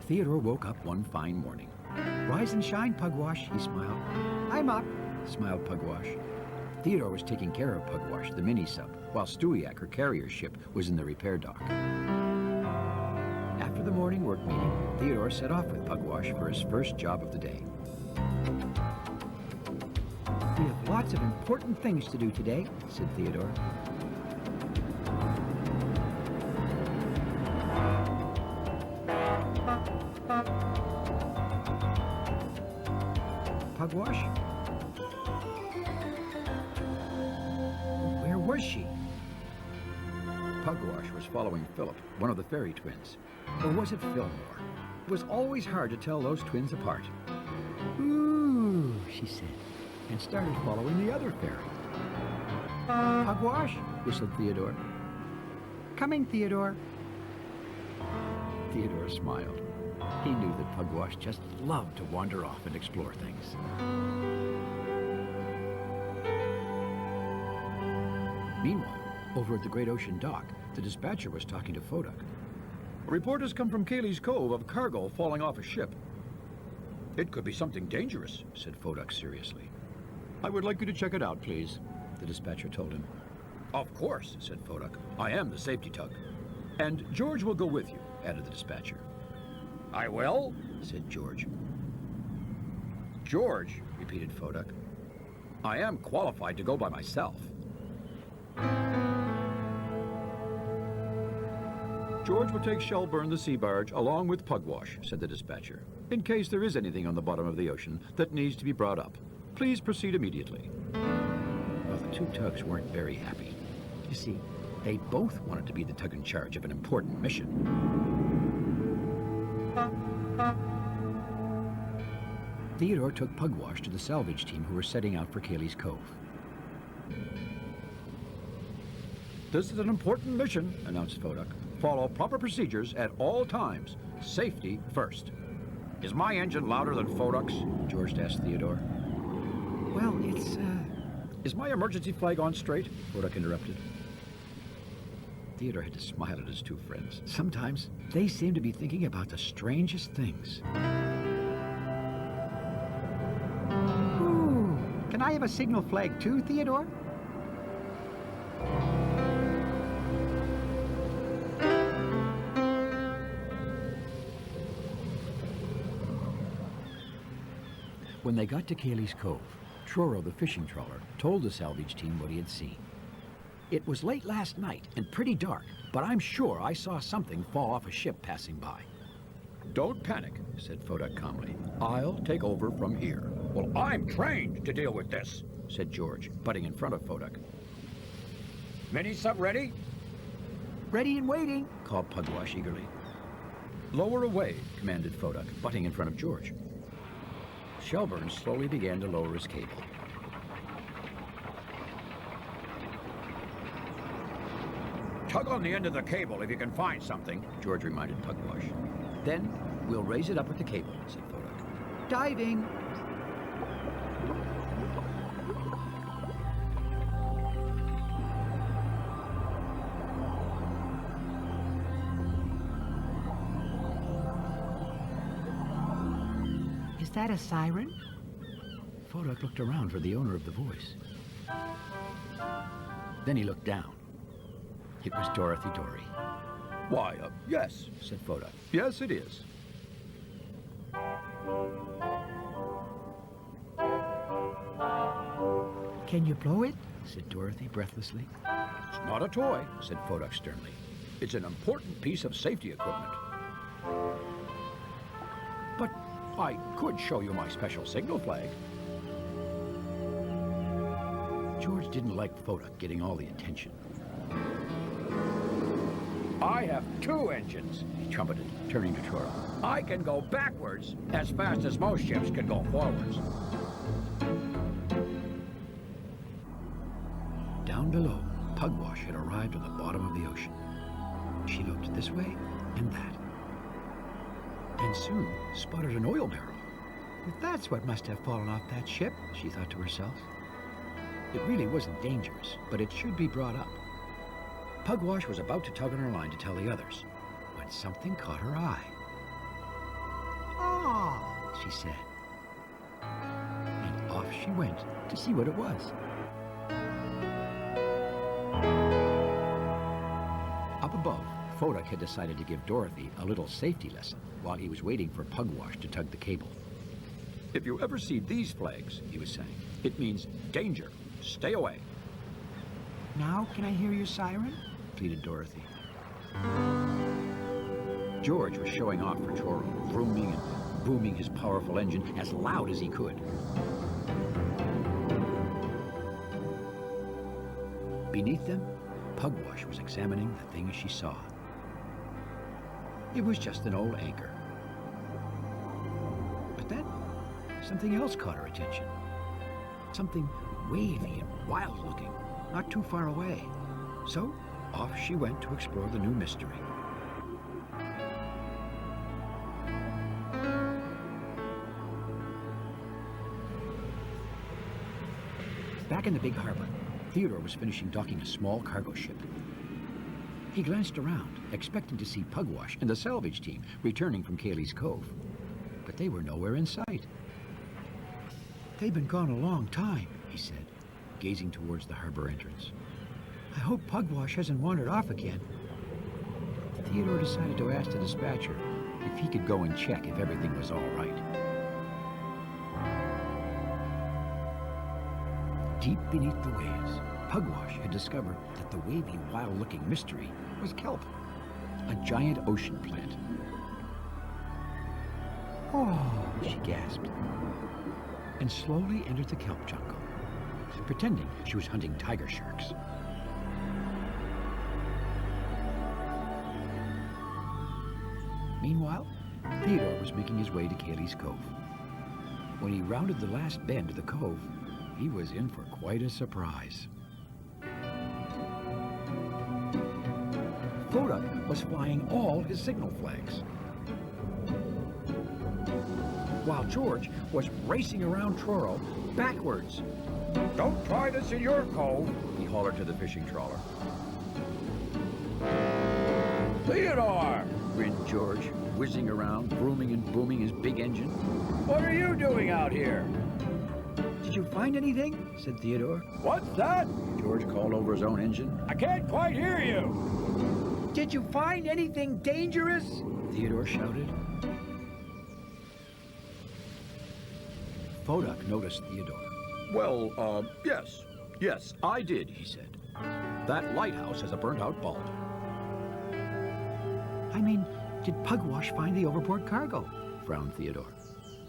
Theodore woke up one fine morning. "Rise and shine, Pugwash," he smiled. "I'm up," smiled Pugwash. Theodore was taking care of Pugwash, the mini-sub, while Stewiak, her carrier ship, was in the repair dock. After the morning work meeting, Theodore set off with Pugwash for his first job of the day. "We have lots of important things to do today," said Theodore. Pugwash? Where was she? Pugwash was following Philip, one of the fairy twins. Or was it Fillmore? It was always hard to tell those twins apart. "Ooh," she said, and started following the other fairy. "Pugwash," whistled Theodore. "Coming, Theodore." Theodore smiled. He knew that Pugwash just loved to wander off and explore things. Meanwhile, over at the Great Ocean dock, the dispatcher was talking to Foduck. "A report has come from Cayley's Cove of cargo falling off a ship. It could be something dangerous," said Foduck seriously. "I would like you to check it out, please," the dispatcher told him. "Of course," said Foduck. "I am the safety tug. And George will go with you," added the dispatcher. "I will?" said George. "George," repeated Foduck. "I am qualified to go by myself." "George will take Shelburne the sea barge along with Pugwash," said the dispatcher, "in case there is anything on the bottom of the ocean that needs to be brought up. Please proceed immediately." Well, the two tugs weren't very happy. You see, they both wanted to be the tug in charge of an important mission. Theodore took Pugwash to the salvage team who were setting out for Cayley's Cove. "This is an important mission," announced Foduck. "Follow proper procedures at all times. Safety first." "Is my engine louder than Foduck's?" George asked Theodore. "Well, it's, Is my emergency flag on straight?" Foduck interrupted. Theodore had to smile at his two friends. Sometimes they seemed to be thinking about the strangest things. "Ooh, can I have a signal flag too, Theodore?" When they got to Cayley's Cove, Troro, the fishing trawler, told the salvage team what he had seen. "It was late last night and pretty dark, but I'm sure I saw something fall off a ship passing by." "Don't panic," said Foduck calmly. "I'll take over from here." "Well, I'm trained to deal with this," said George, butting in front of Foduck. "Mini-sub ready?" "Ready and waiting," called Pugwash eagerly. "Lower away," commanded Foduck, butting in front of George. Shelburne slowly began to lower his cable. "Tug on the end of the cable if you can find something," George reminded Pugwash. "Then we'll raise it up with the cable," said Foduck. "Diving!" "Is that a siren?" Foduck looked around for the owner of the voice. Then he looked down. It was Dorothy Dory. "Why, yes," said Foduck. "Yes, it is." "Can you blow it?" said Dorothy breathlessly. "It's not a toy," said Foduck sternly. "It's an important piece of safety equipment." "But I could show you my special signal flag." George didn't like Foduck getting all the attention. "I have two engines," he trumpeted, turning to Troro. "I can go backwards as fast as most ships can go forwards." Down below, Pugwash had arrived at the bottom of the ocean. She looked this way and that, and soon spotted an oil barrel. "That's what must have fallen off that ship," she thought to herself. It really wasn't dangerous, but it should be brought up. Pugwash was about to tug on her line to tell the others, when something caught her eye. Ah, she said. And off she went to see what it was. Up above, Fodak had decided to give Dorothy a little safety lesson while he was waiting for Pugwash to tug the cable. If you ever see these flags, he was saying, it means danger. Stay away. Now can I hear your siren? Pleaded Dorothy. George was showing off for Troro, vrooming and booming his powerful engine as loud as he could. Beneath them, Pugwash was examining the things she saw. It was just an old anchor. But then, something else caught her attention. Something wavy and wild-looking, not too far away. So, off she went to explore the new mystery. Back in the big harbor, Theodore was finishing docking a small cargo ship. He glanced around, expecting to see Pugwash and the salvage team returning from Cayley's Cove. But they were nowhere in sight. They've been gone a long time, he said, gazing towards the harbor entrance. I hope Pugwash hasn't wandered off again. Theodore decided to ask the dispatcher if he could go and check if everything was all right. Deep beneath the waves, Pugwash had discovered that the wavy, wild-looking mystery was kelp, a giant ocean plant. Oh, she gasped, and slowly entered the kelp jungle, pretending she was hunting tiger sharks. Meanwhile, Theodore was making his way to Cayley's Cove. When he rounded the last bend of the cove, he was in for quite a surprise. Fodak was flying all his signal flags, while George was racing around Troro backwards. Don't try this in your cove, he hollered to the fishing trawler. Theodore! Grinned George, whizzing around, booming and booming his big engine. What are you doing out here? Did you find anything? Said Theodore. What's that? George called over his own engine. I can't quite hear you. Did you find anything dangerous? Theodore shouted. Fodak noticed Theodore. Well, yes, I did, he said. That lighthouse has a burnt-out bulb. I mean, did Pugwash find the overboard cargo? Frowned Theodore.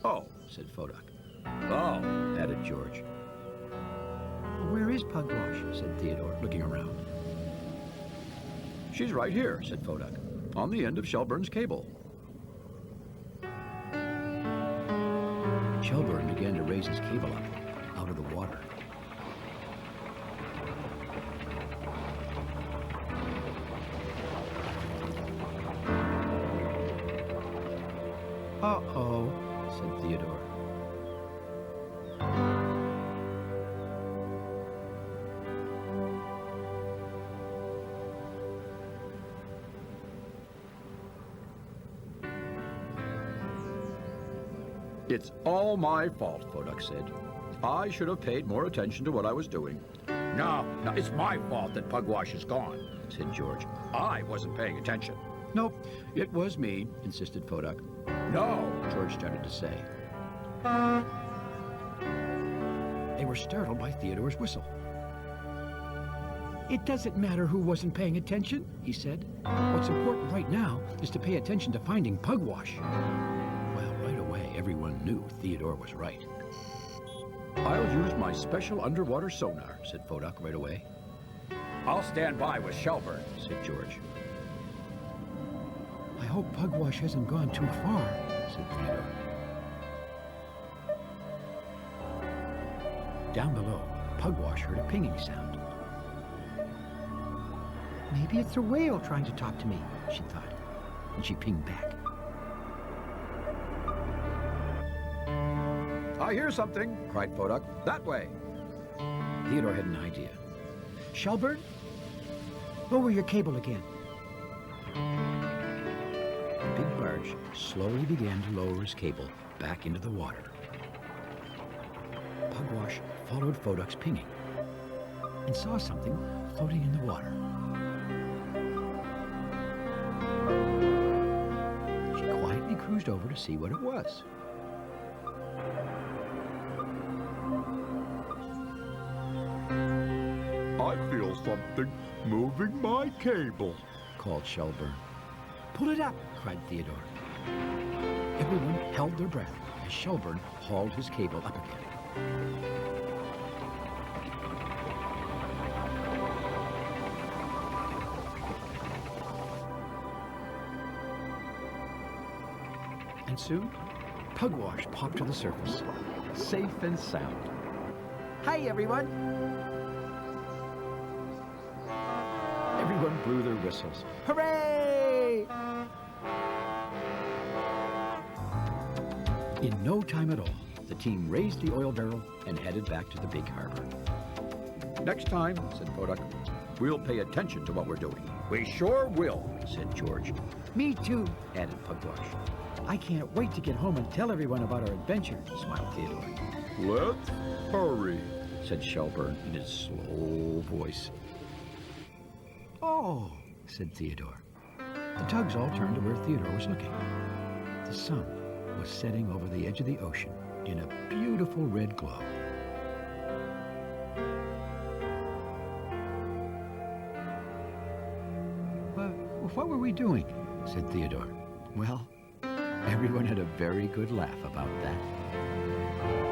Oh, Said Fodak. oh, Added George. Where is Pugwash? Said Theodore, looking around. she's right here, said Fodak, on the end of Shelburne's cable. Shelburne began to raise his cable up out of the water. Uh-oh, said Theodore. It's all my fault, Fodak said. I should have paid more attention to what I was doing. No, it's my fault that Pugwash is gone, said George. I wasn't paying attention. Nope, it was me, insisted Fodak. No, George started to say. They were startled by Theodore's whistle. It doesn't matter who wasn't paying attention, he said. What's important right now is to pay attention to finding Pugwash. Well, right away, everyone knew Theodore was right. I'll use my special underwater sonar, said Fodak right away. I'll stand by with Shelburne, said George. I hope Pugwash hasn't gone too far, said Theodore. Down below, Pugwash heard a pinging sound. Maybe it's a whale trying to talk to me, she thought, and she pinged back. I hear something, cried Fodak. That way. Theodore had an idea. Shelburne, lower your cable again. The big barge barge slowly began to lower his cable back into the water. Pugwash followed Foduk's pinging and saw something floating in the water. She quietly cruised over to see what it was. I feel something moving my cable, called Shelburne. Pull it up, cried Theodore. Everyone held their breath as Shelburne hauled his cable up again. And soon, Pugwash popped to the surface, safe and sound. Hi, everyone! Everyone blew their whistles. Hooray! In no time at all, the team raised the oil barrel and headed back to the big harbor. Next time, said Poduk, we'll pay attention to what we're doing. We sure will, said George. Me too, added Pugwash. I can't wait to get home and tell everyone about our adventure, smiled Theodore. let's hurry. Said Shelburne in his slow voice. Oh, said Theodore. The tugs all turned to where Theodore was looking. The sun was setting over the edge of the ocean in a beautiful red glow. What were we doing? Said Theodore. Well, everyone had a very good laugh about that.